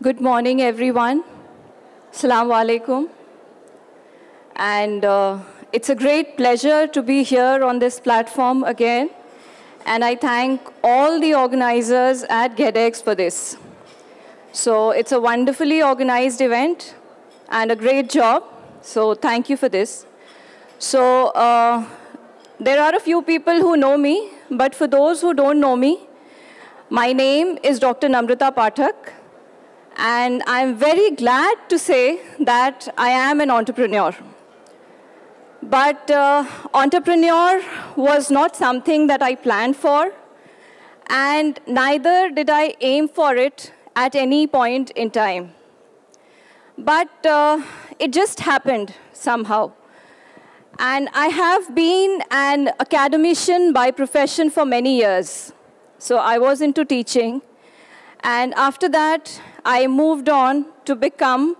Good morning, everyone. Assalamu alaikum. And it's a great pleasure to be here on this platform again. And I thank all the organizers at GHEDEX for this. So it's a wonderfully organized event and a great job. So thank you for this. So there are a few people who know me, but for those who don't know me, my name is Dr. Namrata Pathak. And I'm very glad to say that I am an entrepreneur. But entrepreneur was not something that I planned for, and neither did I aim for it at any point in time. But it just happened somehow. And I have been an academician by profession for many years. So I was into teaching. And after that, I moved on to become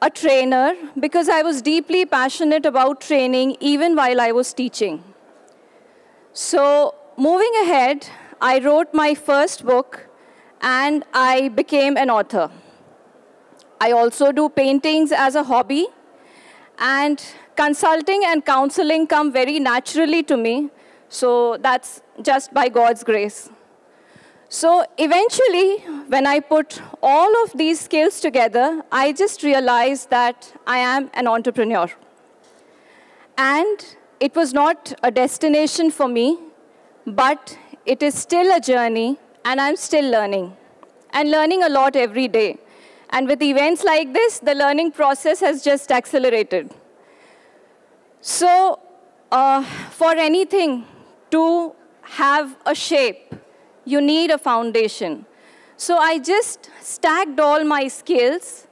a trainer because I was deeply passionate about training even while I was teaching. So moving ahead, I wrote my first book and I became an author. I also do paintings as a hobby, and consulting and counseling come very naturally to me. So that's just by God's grace. So eventually, when I put all of these skills together, I just realized that I am an entrepreneur. And it was not a destination for me, but it is still a journey, and I'm still learning. And learning a lot every day. And with events like this, the learning process has just accelerated. So for anything to have a shape, you need a foundation. So I just stacked all my skills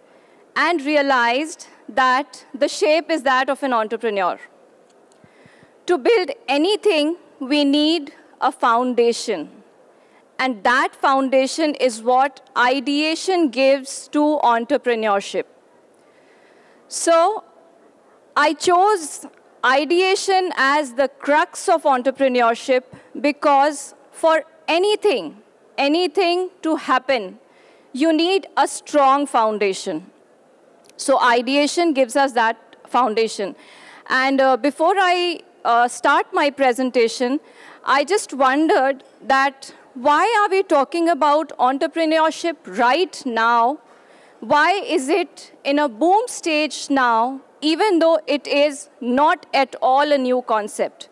and realized that the shape is that of an entrepreneur. To build anything, we need a foundation. And that foundation is what ideation gives to entrepreneurship. So I chose ideation as the crux of entrepreneurship because for anything to happen, you need a strong foundation. So ideation gives us that foundation. And before I start my presentation, I just wondered that why are we talking about entrepreneurship right now? Why is it in a boom stage now, even though it is not at all a new concept?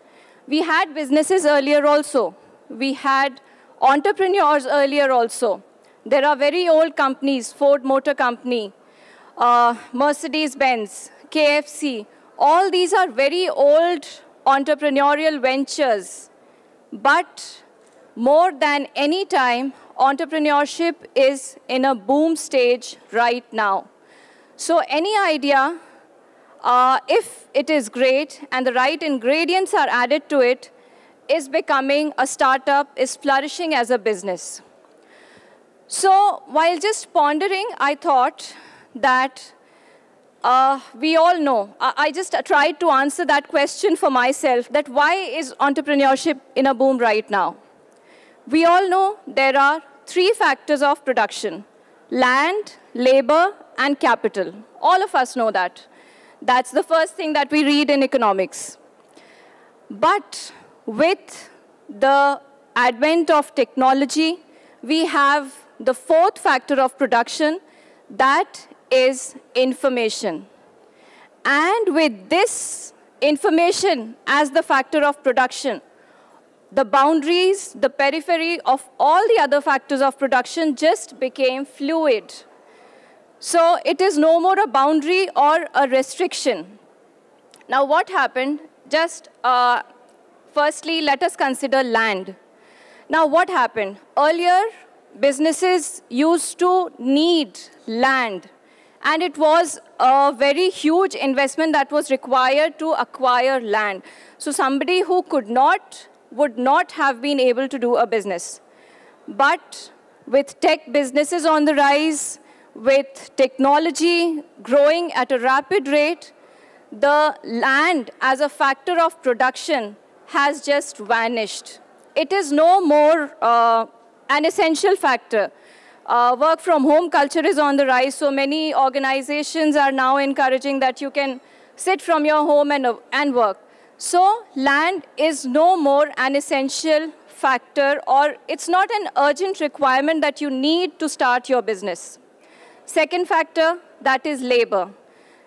We had businesses earlier also. We had entrepreneurs earlier also. There are very old companies, Ford Motor Company, Mercedes-Benz, KFC. All these are very old entrepreneurial ventures. But more than any time, entrepreneurship is in a boom stage right now. So any idea, if it is great and the right ingredients are added to it, is becoming a startup, is flourishing as a business. So while just pondering, I thought that we all know, I just tried to answer that question for myself, that why is entrepreneurship in a boom right now? We all know there are three factors of production: land, labor, and capital. All of us know that. That's the first thing that we read in economics. But with the advent of technology, we have the fourth factor of production, that is information. And with this information as the factor of production, the boundaries, the periphery of all the other factors of production just became fluid. So it is no more a boundary or a restriction. Now what happened? Just firstly, let us consider land. Now what happened? Earlier, businesses used to need land. And it was a very huge investment that was required to acquire land. So somebody who could not, would not have been able to do a business. But with tech businesses on the rise, with technology growing at a rapid rate, the land as a factor of production has just vanished. It is no more an essential factor. Work from home culture is on the rise, so many organizations are now encouraging that you can sit from your home and work. So land is no more an essential factor, or it's not an urgent requirement that you need to start your business. Second factor, that is labor.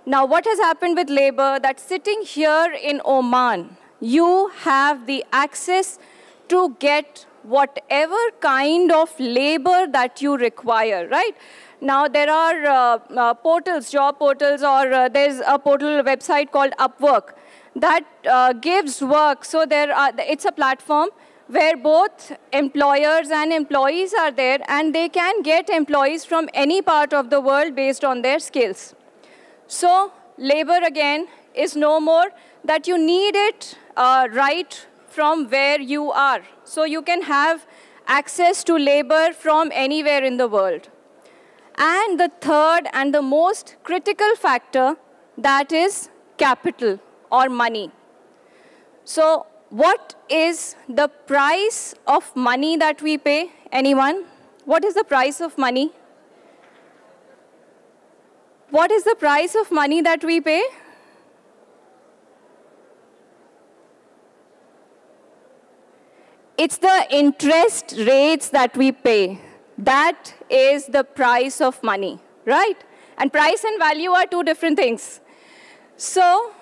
Now, what has happened with labor, that sitting here in Oman, you have the access to get whatever kind of labor that you require, right? Now, there are portals, job portals, or there's a portal website called Upwork that gives work. So it's a platform where both employers and employees are there, and they can get employees from any part of the world based on their skills. So labor, again, is no more that you need it right from where you are. So you can have access to labor from anywhere in the world. And the third and the most critical factor, that is capital or money. So what is the price of money that we pay? Anyone? What is the price of money? What is the price of money that we pay? It's the interest rates that we pay. That is the price of money, right? And price and value are two different things. So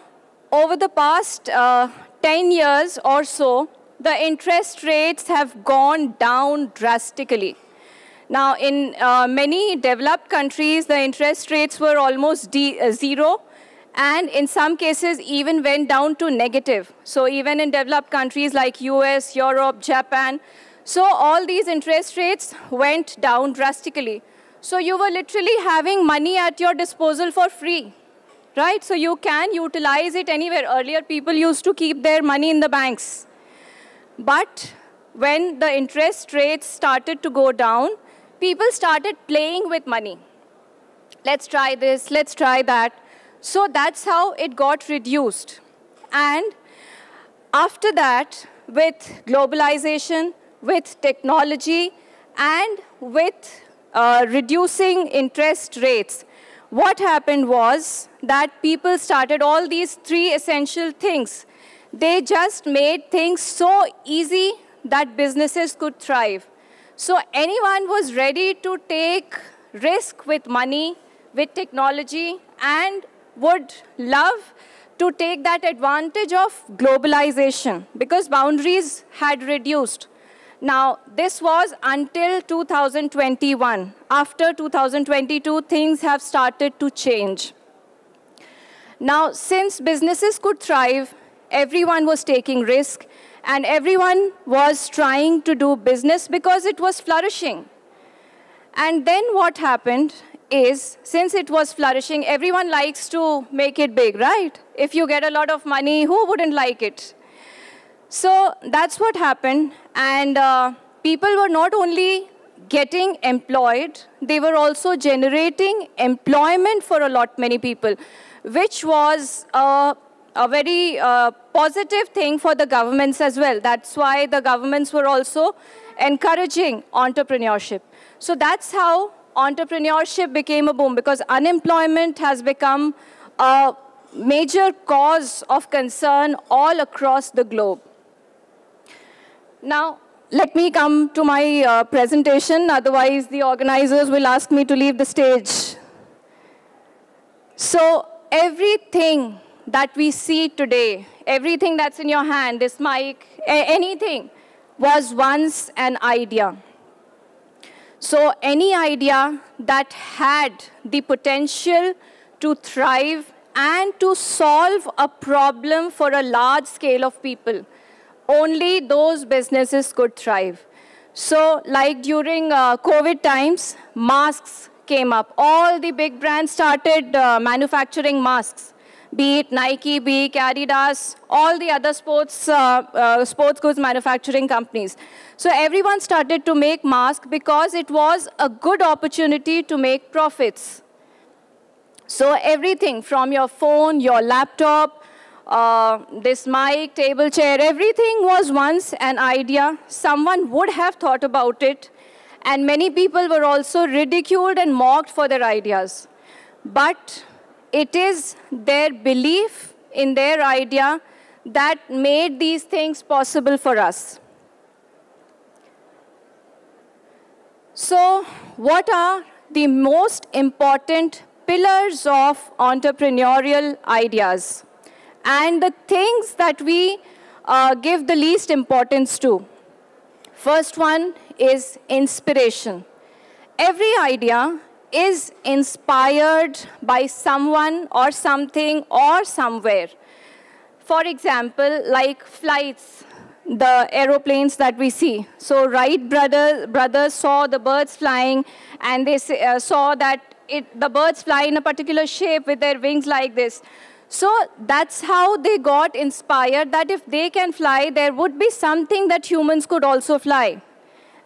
over the past 10 years or so, the interest rates have gone down drastically. Now, in many developed countries, the interest rates were almost zero, and in some cases even went down to negative. So even in developed countries like US, Europe, Japan, so all these interest rates went down drastically. So you were literally having money at your disposal for free, right? So you can utilize it anywhere. Earlier, people used to keep their money in the banks. But when the interest rates started to go down, people started playing with money. Let's try this, let's try that. So that's how it got reduced. And after that, with globalization, with technology, and with reducing interest rates, what happened was that people started all these three essential things. They just made things so easy that businesses could thrive. So anyone was ready to take risk with money, with technology, and would love to take that advantage of globalization because boundaries had reduced. Now, this was until 2021. After 2022, things have started to change. Now, since businesses could thrive, everyone was taking risk, and everyone was trying to do business because it was flourishing. And then what happened is, since it was flourishing, everyone likes to make it big, right? If you get a lot of money, who wouldn't like it? So that's what happened, and people were not only getting employed, they were also generating employment for many people, which was a very positive thing for the governments as well. That's why the governments were also encouraging entrepreneurship. So that's how entrepreneurship became a boom, because unemployment has become a major cause of concern all across the globe. Now, let me come to my presentation, otherwise the organizers will ask me to leave the stage. So everything that we see today, everything that's in your hand, this mic, anything, was once an idea. So any idea that had the potential to thrive and to solve a problem for a large scale of people, only those businesses could thrive. So like during COVID times, masks came up. All the big brands started manufacturing masks, be it Nike, be it Adidas, all the other sports goods manufacturing companies. So everyone started to make masks because it was a good opportunity to make profits. So everything from your phone, your laptop, this mic, table, chair, everything was once an idea. Someone would have thought about it, And many people were also ridiculed and mocked for their ideas. But it is their belief in their idea that made these things possible for us. So, what are the most important pillars of entrepreneurial ideas and the things that we give the least importance to? First one is inspiration. Every idea is inspired by someone or something or somewhere. For example, like flights, the aeroplanes that we see. So Wright brothers saw the birds flying, and they saw that the birds fly in a particular shape with their wings like this. So that's how they got inspired that if they can fly, there would be something that humans could also fly.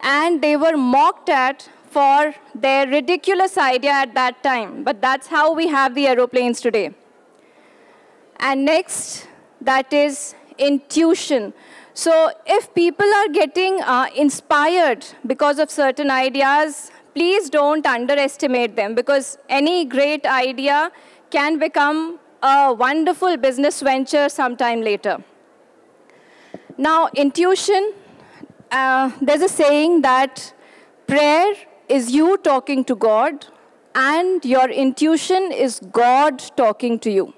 And they were mocked at for their ridiculous idea at that time. But that's how we have the aeroplanes today. And next, that is intuition. So if people are getting inspired because of certain ideas, please don't underestimate them, because any great idea can become a wonderful business venture sometime later. Now, intuition, there's a saying that prayer is you talking to God, and your intuition is God talking to you.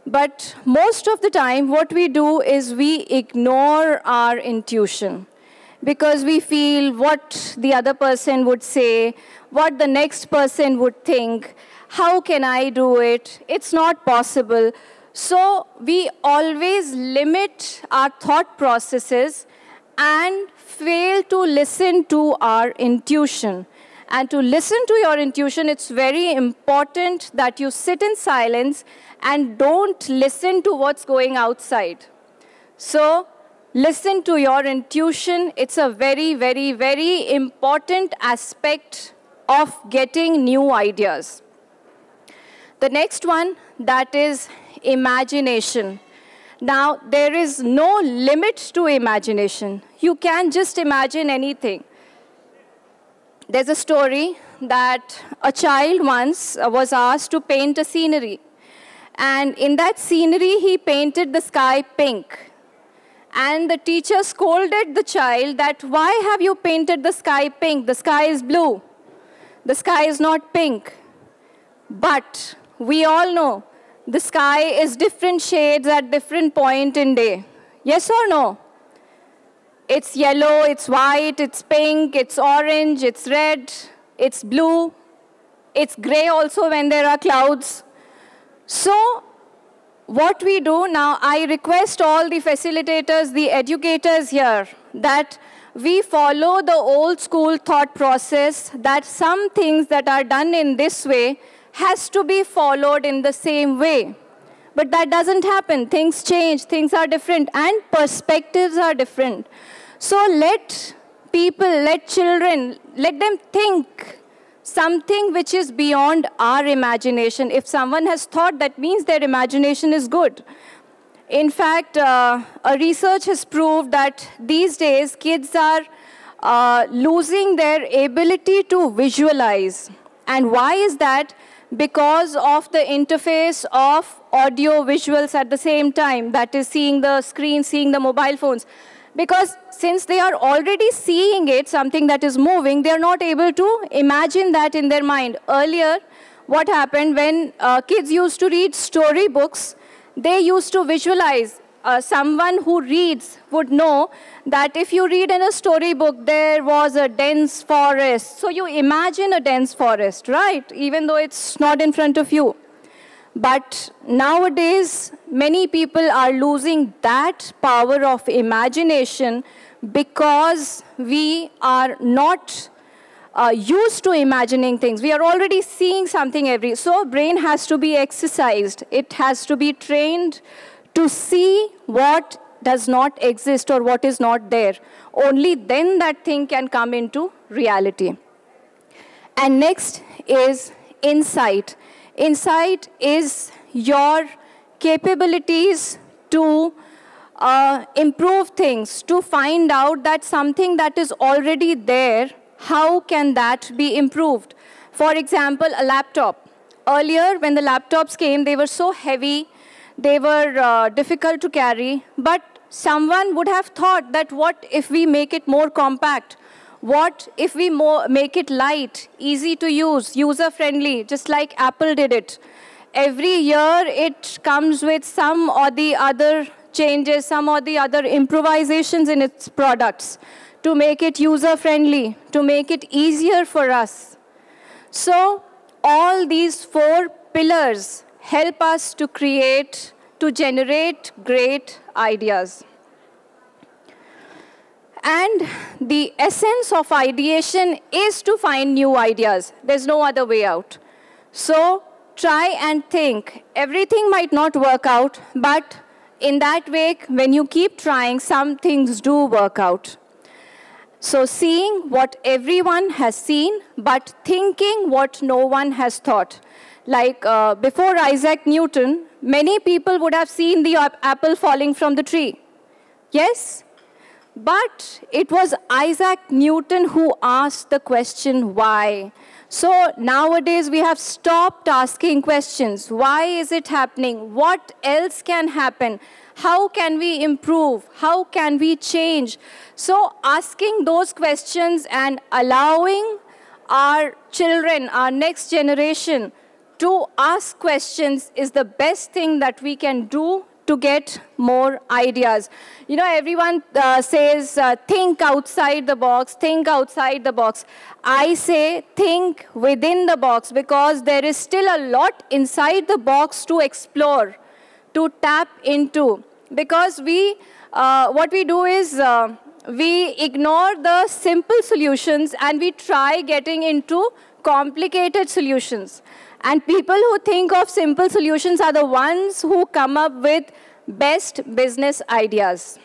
But most of the time, what we do is we ignore our intuition because we feel what the other person would say, what the next person would think, how can I do it? It's not possible. So we always limit our thought processes and fail to listen to our intuition. And to listen to your intuition, it's very important that you sit in silence and don't listen to what's going outside. So listen to your intuition. It's a very, very, very important aspect of getting new ideas. The next one, that is imagination. Now, there is no limit to imagination. You can just imagine anything. There's a story that a child once was asked to paint a scenery. And in that scenery, he painted the sky pink. And the teacher scolded the child that, why have you painted the sky pink? The sky is blue. The sky is not pink. But we all know the sky is different shades at different point in day. Yes or no? It's yellow, it's white, it's pink, it's orange, it's red, it's blue. It's gray also when there are clouds. So what we do now, I request all the facilitators, the educators here, that we follow the old school thought process, that some things that are done in this way has to be followed in the same way. But that doesn't happen. Things change, things are different, and perspectives are different. So let people, let children, let them think something which is beyond our imagination. If someone has thought, that means their imagination is good. In fact, a research has proved that these days kids are losing their ability to visualize. And why is that? Because of the interface of audio visuals at the same time, that is seeing the screen, seeing the mobile phones. Because since they are already seeing it, something that is moving, they are not able to imagine that in their mind. Earlier, what happened when kids used to read storybooks, they used to visualize. Someone who reads would know that if you read in a storybook, there was a dense forest. So you imagine a dense forest, right? Even though it's not in front of you. But nowadays, many people are losing that power of imagination because we are not used to imagining things. We are already seeing something so brain has to be exercised. It has to be trained to see what does not exist or what is not there. Only then that thing can come into reality. And next is insight. Insight is your capabilities to improve things, to find out that something that is already there how can that be improved? For example, a laptop. Earlier, when the laptops came, they were so heavy, they were difficult to carry, but someone would have thought that what if we make it more compact? What if we make it light, easy to use, user-friendly, just like Apple did it? Every year, it comes with some or the other changes, some or the other improvisations in its products to make it user-friendly, to make it easier for us. So all these 4 pillars help us to generate great ideas. And the essence of ideation is to find new ideas. There's no other way out. So try and think. Everything might not work out, but in that way, when you keep trying, some things do work out. So seeing what everyone has seen, but thinking what no one has thought. Like before Isaac Newton, many people would have seen the apple falling from the tree. Yes? But it was Isaac Newton who asked the question, why? So nowadays we have stopped asking questions. Why is it happening? What else can happen? How can we improve? How can we change? So asking those questions and allowing our children, our next generation, to ask questions is the best thing that we can do to get more ideas. You know, everyone says, think outside the box, think outside the box. I say, think within the box, because there is still a lot inside the box to explore, to tap into. Because what we do is, we ignore the simple solutions and we try getting into complicated solutions. And people who think of simple solutions are the ones who come up with best business ideas.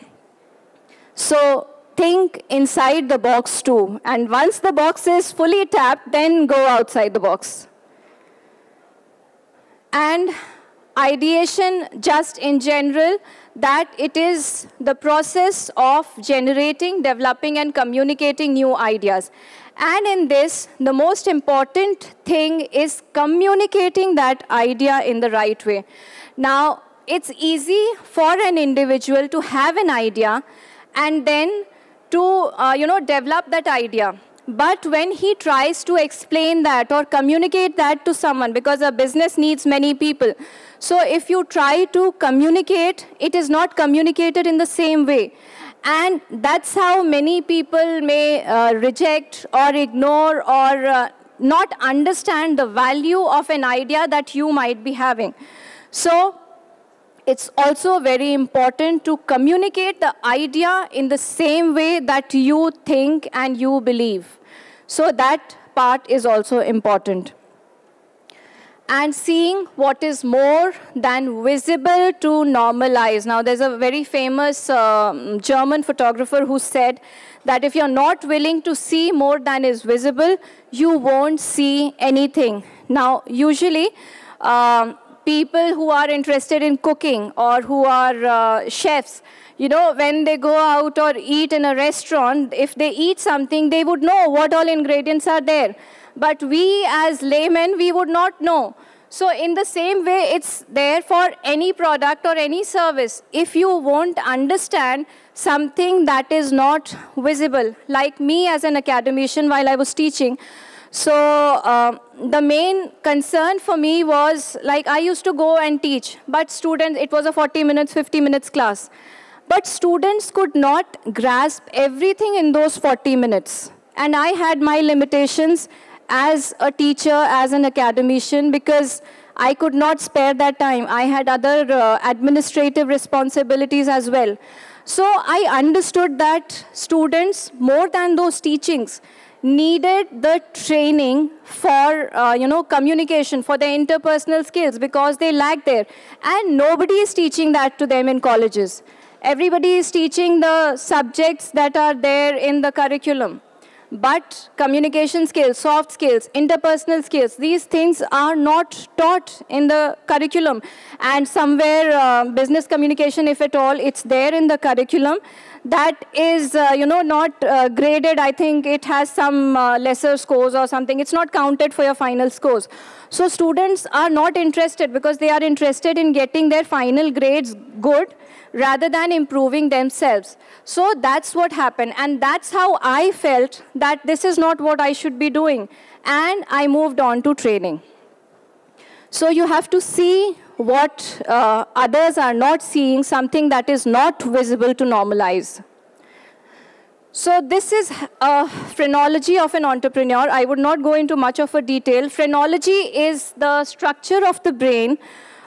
So think inside the box too. And once the box is fully tapped, then go outside the box. And ideation, just in general, that it is the process of generating, developing, and communicating new ideas. And in this, the most important thing is communicating that idea in the right way. Now, it's easy for an individual to have an idea and then to develop that idea. But when he tries to explain that or communicate that to someone, because a business needs many people, so if you try to communicate, it is not communicated in the same way. And that's how many people may reject or ignore or not understand the value of an idea that you might be having. So it's also very important to communicate the idea in the same way that you think and you believe. So that part is also important. And seeing what is more than visible to normalize. Now, there's a very famous German photographer who said that if you're not willing to see more than is visible, you won't see anything. Now, usually, people who are interested in cooking or who are chefs, you know, when they go out or eat in a restaurant, if they eat something, they would know what all ingredients are there. But we as laymen, we would not know. So in the same way, it's there for any product or any service. If you won't understand something that is not visible, like me as an academician while I was teaching, so the main concern for me was, like, I used to go and teach, but students, it was a 40 minutes, 50 minutes class. But students could not grasp everything in those 40 minutes. And I had my limitations as a teacher, as an academician, because I could not spare that time. I had other administrative responsibilities as well. So I understood that students, more than those teachings, needed the training for communication, for their interpersonal skills, because they lacked there. And nobody is teaching that to them in colleges. Everybody is teaching the subjects that are there in the curriculum. But communication skills, soft skills, interpersonal skills, these things are not taught in the curriculum. And somewhere business communication, if at all, it's there in the curriculum. That is, not graded. I think it has some lesser scores or something. It's not counted for your final scores. So students are not interested because they are interested in getting their final grades good rather than improving themselves. So that's what happened. And that's how I felt that this is not what I should be doing. And I moved on to training. So you have to see what others are not seeing, something that is not visible to normalize. So this is a phrenology of an entrepreneur. I would not go into much of a detail. Phrenology is the structure of the brain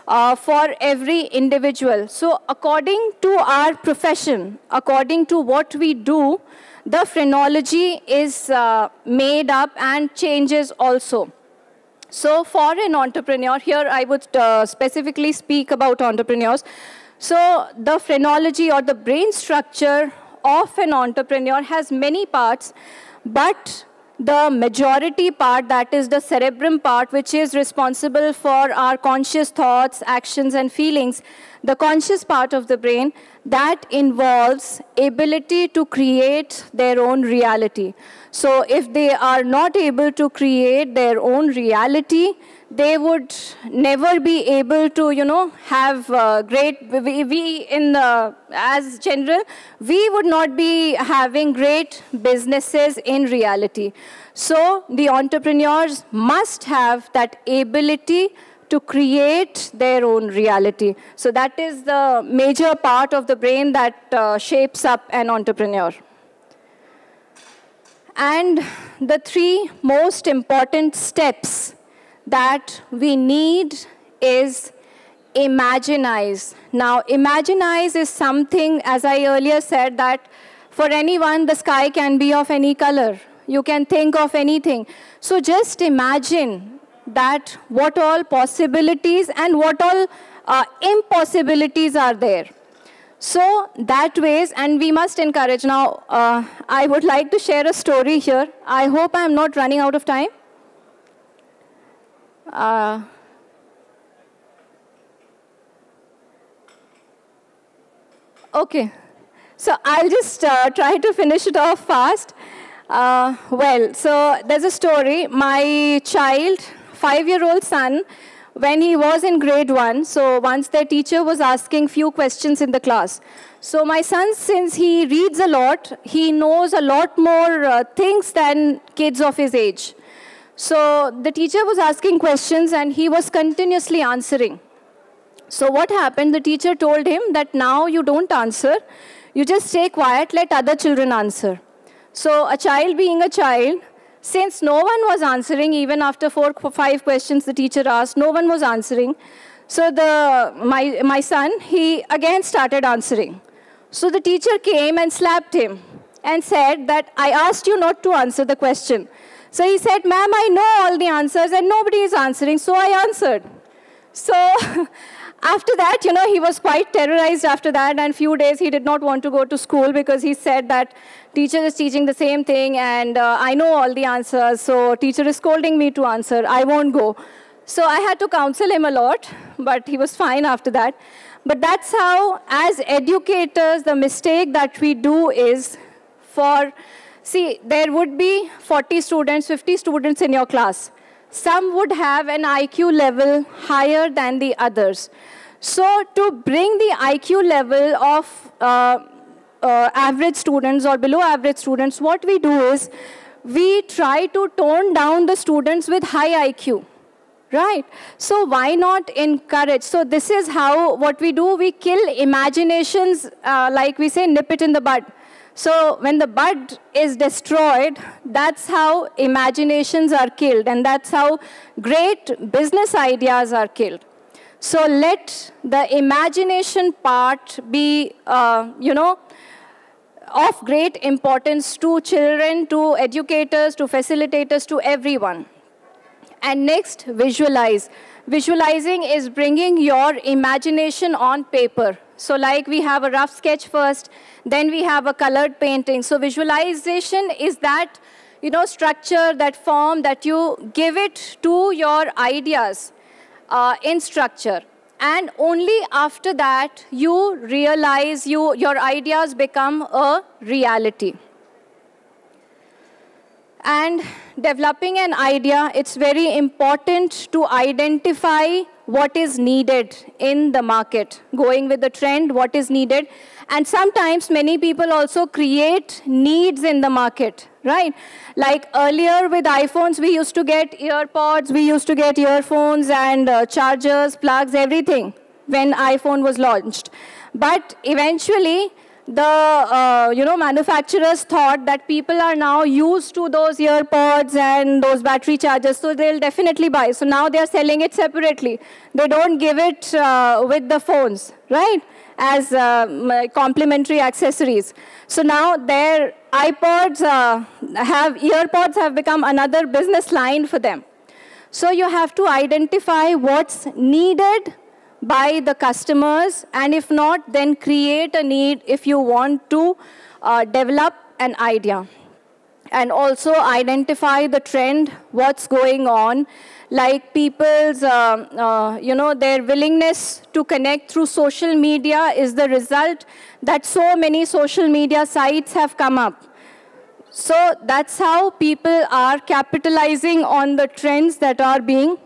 for every individual. So according to our profession, according to what we do, the phrenology is made up and changes also. So for an entrepreneur, here I would specifically speak about entrepreneurs. So the phrenology or the brain structure of an entrepreneur has many parts, but the majority part, that is the cerebrum part, which is responsible for our conscious thoughts, actions, and feelings, the conscious part of the brain, that involves ability to create their own reality. So if they are not able to create their own reality, they would never be able to, have great, as general, we would not be having great businesses in reality. So the entrepreneurs must have that ability to create their own reality. So that is the major part of the brain that shapes up an entrepreneur. And the three most important steps that we need is imaginize. Now, imaginize is something, as I earlier said, that for anyone, the sky can be of any color. You can think of anything. So just imagine that what all possibilities and what all impossibilities are there. So that ways, and we must encourage. Now, I would like to share a story here. I hope I'm not running out of time. Okay, so I'll just try to finish it off fast. Well, so there's a story. My child, 5-year-old son, when he was in grade 1, so once their teacher was asking few questions in the class. So my son, since he reads a lot, he knows a lot more things than kids of his age. So the teacher was asking questions and he was continuously answering. So what happened? The teacher told him that now you don't answer, you just stay quiet, let other children answer. So a child being a child, since no one was answering, even after 4 or 5 questions the teacher asked, no one was answering. So my son, he again started answering. So the teacher came and slapped him and said that I asked you not to answer the question. So he said, ma'am, I know all the answers and nobody is answering, so I answered. So after that, he was quite terrorized after that, and few days he did not want to go to school because he said that teacher is teaching the same thing and I know all the answers, so teacher is scolding me to answer, I won't go. So I had to counsel him a lot, but he was fine after that. But that's how, as educators, the mistake that we do is see, there would be 40 students, 50 students in your class. Some would have an IQ level higher than the others. So to bring the IQ level of average students or below average students, what we do is we try to tone down the students with high IQ. Right? So why not encourage? So this is how, what we do, we kill imaginations, like we say, nip it in the bud. So when the bud is destroyed, that's how imaginations are killed, and that's how great business ideas are killed. So let the imagination part be, of great importance to children, to educators, to facilitators, to everyone. And next, visualize. Visualizing is bringing your imagination on paper. So like we have a rough sketch first, then we have a colored painting. So visualization is that, structure, that form, that you give it to your ideas in structure. And only after that, you realize your ideas become a reality. And developing an idea, it's very important to identify what is needed in the market, going with the trend, what is needed. And sometimes many people also create needs in the market, right? Like earlier with iPhones, we used to get earpods, we used to get earphones and chargers, plugs, everything when iPhone was launched. But eventually, the manufacturers thought that people are now used to those earpods and those battery chargers, so they'll definitely buy. So now they're selling it separately. They don't give it with the phones, right, as complementary accessories. So now their earpods have become another business line for them. So you have to identify what's needed by the customers, and if not, then create a need if you want to develop an idea. And also identify the trend, what's going on, like people's, their willingness to connect through social media is the result that so many social media sites have come up. So that's how people are capitalizing on the trends that are being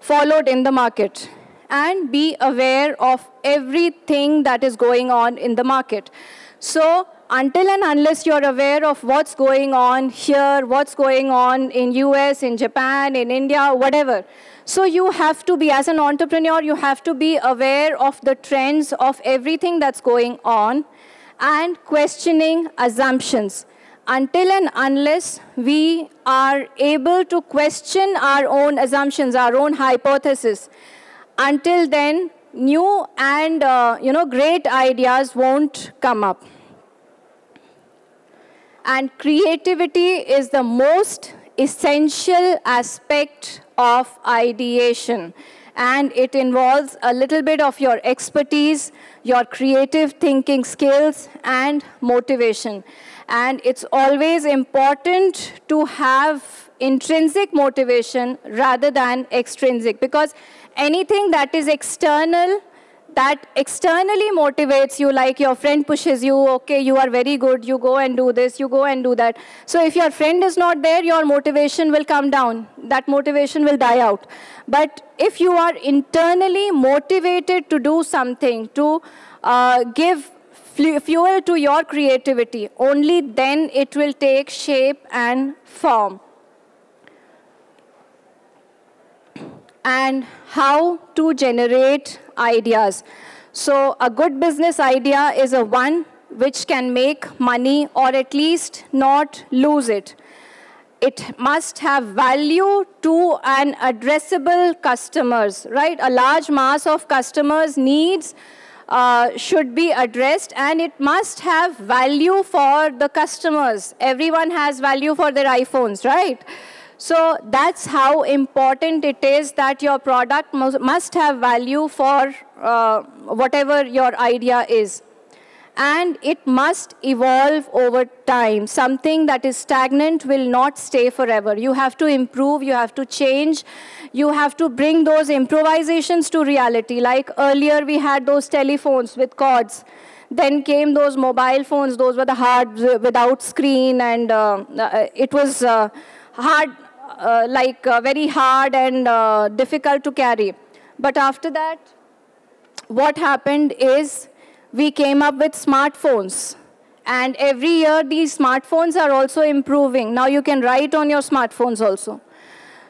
followed in the market. And be aware of everything that is going on in the market. So until and unless you're aware of what's going on here, what's going on in US, in Japan, in India, whatever. So you have to be, as an entrepreneur, you have to be aware of the trends of everything that's going on and questioning assumptions. Until and unless we are able to question our own assumptions, our own hypothesis, until then, new and great ideas won't come up. And creativity is the most essential aspect of ideation. And it involves a little bit of your expertise, your creative thinking skills, and motivation. And it's always important to have intrinsic motivation rather than extrinsic, because anything that is external, that externally motivates you, like your friend pushes you, okay, you are very good, you go and do this, you go and do that. So if your friend is not there, your motivation will come down. That motivation will die out. But if you are internally motivated to do something, to give fuel to your creativity, only then it will take shape and form. And how to generate ideas. So a good business idea is a one which can make money, or at least not lose it. It must have value to an addressable customers, right? A large mass of customers' needs should be addressed, and it must have value for the customers. Everyone has value for their iPhones, right? So that's how important it is that your product must have value for whatever your idea is. And it must evolve over time. Something that is stagnant will not stay forever. You have to improve, you have to change, you have to bring those improvisations to reality. Like earlier we had those telephones with cords. Then came those mobile phones, those were the hard, without screen, and it was hard, very hard and difficult to carry. But after that, what happened is we came up with smartphones. And every year, these smartphones are also improving. Now you can write on your smartphones also.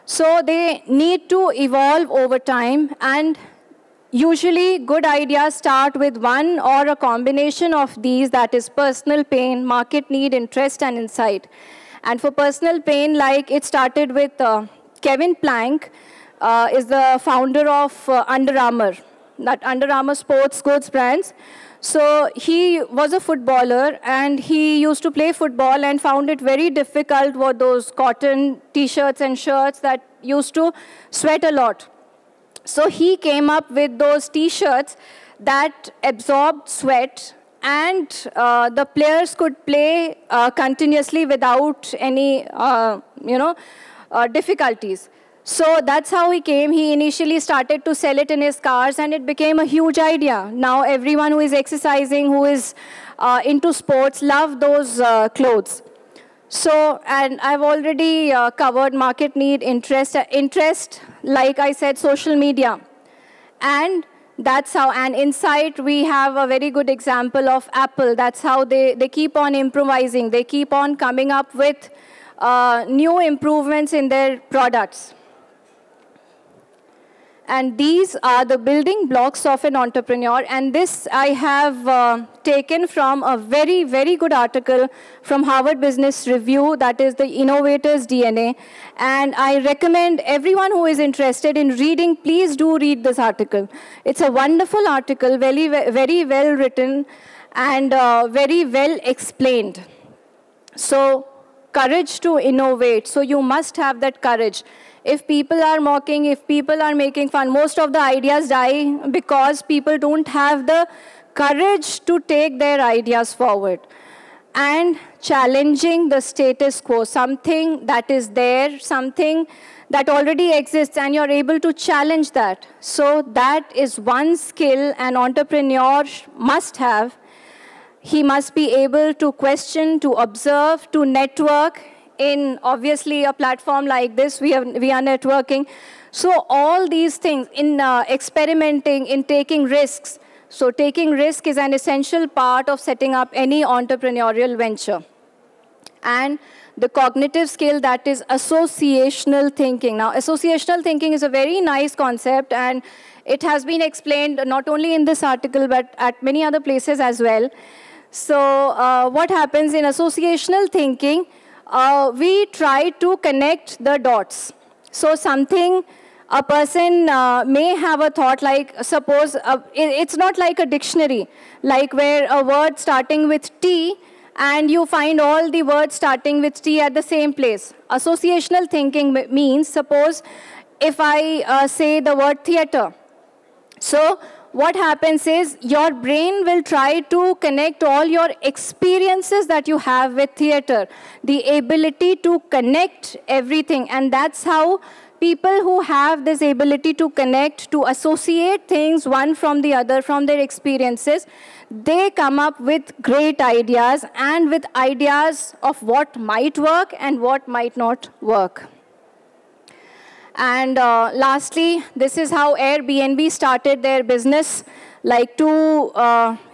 So they need to evolve over time. And usually, good ideas start with one or a combination of these, that is personal pain, market need, interest, and insight. And for personal pain, like it started with Kevin Plank, is the founder of Under Armour, that Under Armour sports goods brands. So he was a footballer, and he used to play football and found it very difficult with those cotton T-shirts and shirts that used to sweat a lot. So he came up with those T-shirts that absorbed sweat and the players could play continuously without any, difficulties. So that's how he came. He initially started to sell it in his cars, and it became a huge idea. Now everyone who is exercising, who is into sports, love those clothes. So, and I've already covered market need, interest, like I said, social media. And that's how, and inside we have a very good example of Apple. That's how they keep on improvising. They keep on coming up with new improvements in their products. And these are the building blocks of an entrepreneur. And this I have taken from a very, very good article from Harvard Business Review, that is the Innovator's DNA. And I recommend everyone who is interested in reading, please do read this article. It's a wonderful article, very, very well written, and very well explained. So, courage to innovate. So you must have that courage. If people are mocking, if people are making fun, most of the ideas die because people don't have the courage to take their ideas forward. And challenging the status quo, something that is there, something that already exists, and you're able to challenge that. So that is one skill an entrepreneur must have. He must be able to question, to observe, to network. In obviously a platform like this, we are networking. So all these things, in experimenting, in taking risks. So taking risk is an essential part of setting up any entrepreneurial venture. And the cognitive skill, that is associational thinking. Now, associational thinking is a very nice concept, and it has been explained not only in this article, but at many other places as well. So what happens in associational thinking, we try to connect the dots. So something, a person may have a thought, like suppose, it's not like a dictionary, like where a word starting with T, and you find all the words starting with T at the same place. Associational thinking means, suppose if I say the word theater. So what happens is your brain will try to connect all your experiences that you have with theater, the ability to connect everything. And that's how people who have this ability to connect, to associate things one from the other, from their experiences, they come up with great ideas, and with ideas of what might work and what might not work. And lastly, this is how Airbnb started their business. Like two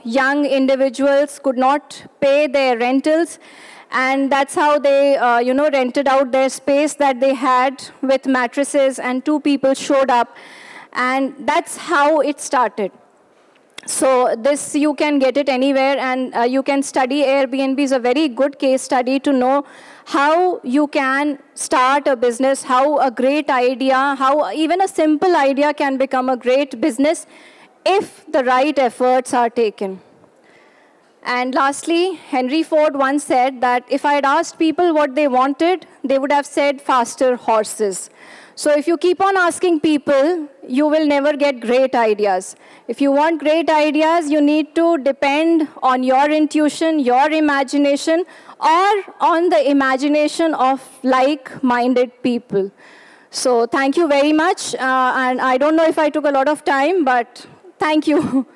young individuals could not pay their rentals, and that's how they rented out their space that they had with mattresses, and two people showed up, and that's how it started. So this, you can get it anywhere, and you can study. Airbnb is a very good case study to know how you can start a business, how a great idea, how even a simple idea can become a great business if the right efforts are taken. And lastly, Henry Ford once said that if I had asked people what they wanted, they would have said faster horses. So if you keep on asking people, you will never get great ideas. If you want great ideas, you need to depend on your intuition, your imagination, or on the imagination of like-minded people. So thank you very much. And I don't know if I took a lot of time, but thank you.